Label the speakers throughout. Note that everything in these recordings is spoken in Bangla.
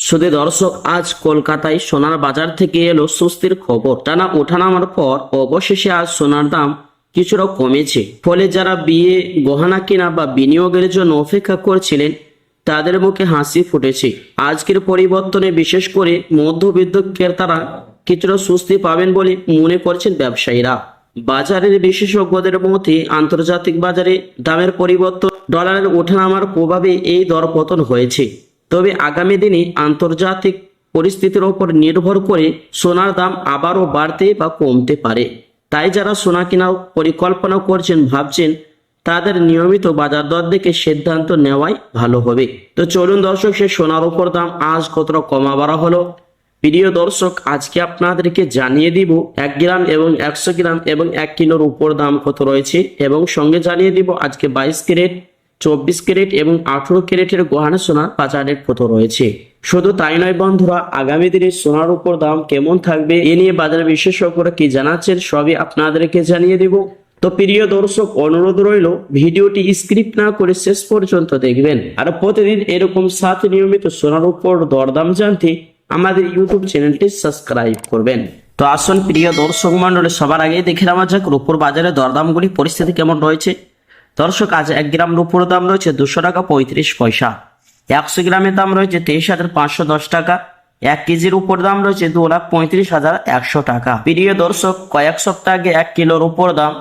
Speaker 1: শুধু দর্শক, আজ কলকাতায় সোনার বাজার থেকে এলো স্বস্তির খবর। টানা ওঠানামার পর অবশেষে আজ সোনার দাম কিছুটা কমেছে। ফলে যারা বিয়ে গহনা কেনা বা বিনিয়োগের জন্য অপেক্ষা করছিলেন তাদের মুখে হাসি ফুটেছে। আজকের পরিবর্তনে বিশেষ করে মধ্যবিত্ত ক্রেতারা কিছুটা স্বস্তি পাবেন বলে মনে করছেন ব্যবসায়ীরা। বাজারের বিশেষজ্ঞদের মতে আন্তর্জাতিক বাজারে দামের পরিবর্তন, ডলারের ওঠানামার প্রভাবে এই দরপতন হয়েছে। তবে আগামী দিনে আন্তর্জাতিক পরিস্থিতির ওপর নির্ভর করে সোনার দাম আবারও বাড়তে বা কমতে পারে। তাই যারা সোনা কেনার পরিকল্পনা করছেন, ভাবছেন, তাদের নিয়মিত বাজার দর দেখে সিদ্ধান্ত নেওয়াই ভালো হবে। তো চলুন দর্শক, সে সোনার উপর দাম আজ কতটা কমা বাড়া হলো। প্রিয় দর্শক, আজকে আপনাদেরকে জানিয়ে দিব 1 গ্রাম এবং 100 গ্রাম এবং 1 কিলোর উপর দাম কত রয়েছে, এবং সঙ্গে জানিয়ে দিব আজকে 22 ক্যারেট, 24 ক্যারেট এবং 18 ক্যারেটের গহনা সোনার বাজার রেট কত রয়েছে। শুধু তাই নয় বন্ধুরা, আগামী দিনে সোনার উপর দাম কেমন থাকবে এ নিয়ে বাজার বিশেষজ্ঞরা কি জানাচ্ছেন সবই আপনাদেরকে জানিয়ে দিব। তো প্রিয় দর্শক, অনুরোধ রইল ভিডিওটি স্ক্রিপ্ট না করে শেষ পর্যন্ত দেখবেন। আর প্রতিদিন এরকম 7 নিয়মিত সোনার উপর দরদাম জানতে আমাদের ইউটিউব চ্যানেলটি সাবস্ক্রাইব করবেন। তো আসুন প্রিয় দর্শক মন্ডলী, সবার আগে দেখে নেওয়া যাক রূপোর বাজারে দরদামগুলি পরিস্থিতি কেমন রয়েছে। দর্শক, আজ 1 গ্রাম রূপোর দাম রয়েছে 200 টাকা 35 পয়সা। 100 গ্রামের দাম রয়েছে 23,510 টাকা। 1 কেজির উপর দাম রয়েছে 2,35,100 টাকা। প্রিয় দর্শক, কয়েক সপ্তাহ আগে 1 কিলোর উপর দাম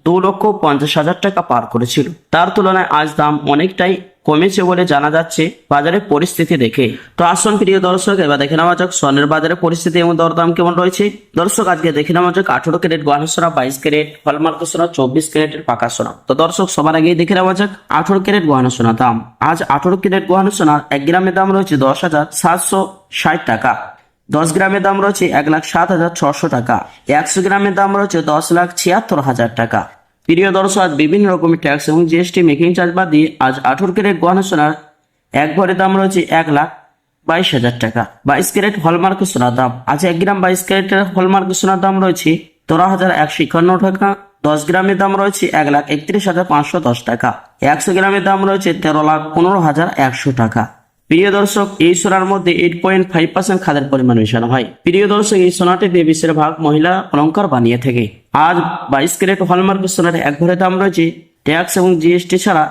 Speaker 1: 2,50,000 টাকা পার করেছিল। তার তুলনায় আজ দাম অনেকটাই কমেছে বলে জানা যাচ্ছে বাজারের পরিস্থিতি দেখে। তো আসুন প্রিয় দর্শক, এবার দেখে নেওয়া যাক স্বর্ণের বাজারে পরিস্থিতি এবং দরদাম কেমন রয়েছে। দর্শক, আজকে দেখে নেওয়া যাক 18 ক্যারেট গহনা সোনা, 22 ক্যারেট হলমার্ক সোনা, 24 ক্যারেটের পাকা সোনা। তো দর্শক, সবার আগেই দেখে নেওয়া যাক 18 ক্যারেট গহনা সোনা দাম। আজ 18 ক্যারেট গহনা সোনার 1 গ্রামের দাম রয়েছে 10,760 টাকা। 10 গ্রামের দাম রয়েছে 1,07,600 টাকা। 100 গ্রামের দাম রয়েছে 10,76,000 টাকা। প্রিয় দর্শক, আজ বিভিন্ন রকমের ট্যাক্স এবং জিএসটি মেকিং চার্জ বাদ দিয়ে আজ 18 ক্যারেট গহনা সোনার 1 ভরি দাম রয়েছে 1,22,000 টাকা। 22 ক্যারেট হলমার্ক সোনার দাম, আজ 1 গ্রাম 22 ক্যারেটের হলমার্ক সোনার দাম রয়েছে 13,151 টাকা। 10 গ্রামের দাম রয়েছে 1,31,510 টাকা। 100 গ্রামের দাম রয়েছে 13,15,100 টাকা। প্রিয় দর্শক, এই সোনার মধ্যে 8.5% খাদের পরিমাণ মেশানো হয়। প্রিয় দর্শক, এই সোনাটি দিয়ে বেশিরভাগ মহিলা অলংকার বানিয়ে থাকে। আজ 22 ক্যারেট হলমার্ক সোনার 1 ভরি দাম রয়েছে ট্যাক্স এবং জিএসটি ছাড়া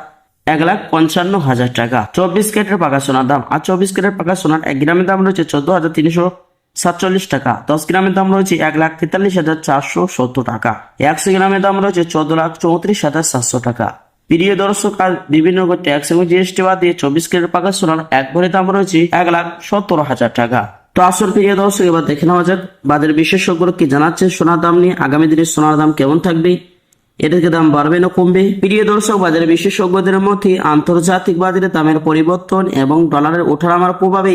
Speaker 1: 1,55,000 টাকা। 24 ক্যারেটের পাকা সোনার দাম, আজ 24 ক্যারেট পাকা সোনার 1 গ্রামের দাম রয়েছে 14,347 টাকা। 10 গ্রামের দাম রয়েছে 1,43,470 টাকা। 100 গ্রামের দাম রয়েছে 14,34,700 টাকা। প্রিয় দর্শক, আজ বিভিন্ন ট্যাক্স এবং জিএসটি বাদ দিয়ে 24 ক্যারেট পাকা সোনার 1 ভরি দাম রয়েছে 1,70,000 টাকা। তো আসল প্রিয় দর্শক, এবার দেখে নেওয়া যাক বাজার বিশেষজ্ঞরা কি জানাচ্ছে সোনার দাম নিয়ে। আগামী দিনে সোনার দাম কেমন থাকবে, এটাকে দাম বাড়বে না কমবে। প্রিয় দর্শক, বাজার বিশেষজ্ঞদের মধ্যে আন্তর্জাতিক বাজারে দামের পরিবর্তন এবং ডলারের ওঠানামার প্রভাবে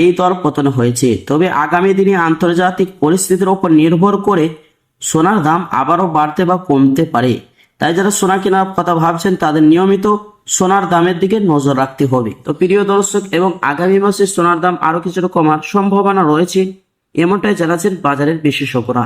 Speaker 1: এই দর পতন হয়েছে। তবে আগামী দিনে আন্তর্জাতিক পরিস্থিতির উপর নির্ভর করে সোনার দাম আবারও বাড়তে বা কমতে পারে। তাই যারা সোনা কেনার কথা ভাবছেন তাদের নিয়মিত সোনার দামের দিকে নজর রাখতে হবে। তো প্রিয় দর্শক, এবং আগামী মাসে সোনার দাম আরো কিছুটা কমার সম্ভাবনা রয়েছে এমনটাই জানাচ্ছেন বাজারের বিশেষজ্ঞরা।